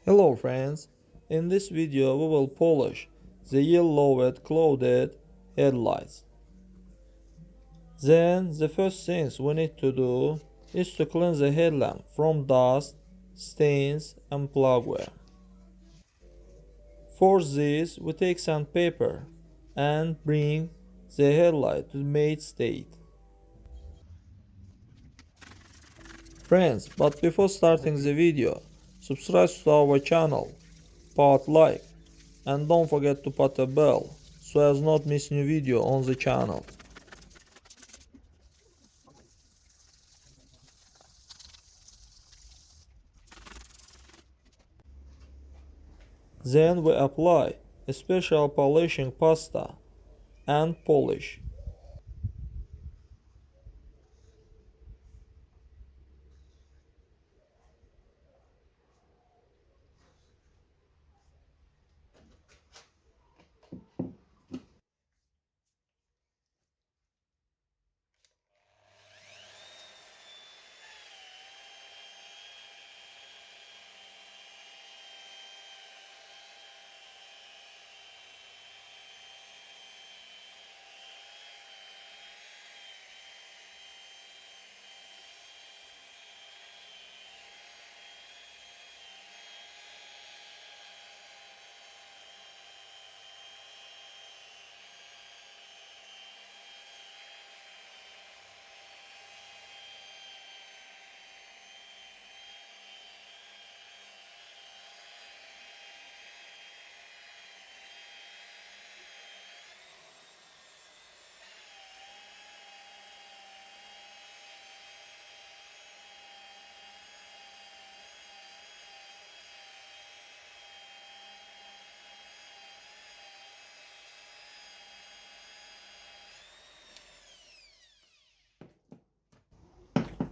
Hello friends, in this video we will polish the yellowed clouded headlights. Then the first things we need to do is to cleanse the headlamp from dust, stains and plug wear. For this we take sandpaper and bring the headlight to matte state. Friends, but before starting the video, subscribe to our channel, put like and don't forget to put a bell so as not miss new video on the channel. Then we apply a special polishing pasta and polish.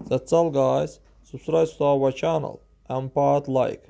That's all guys, subscribe to our channel and put like.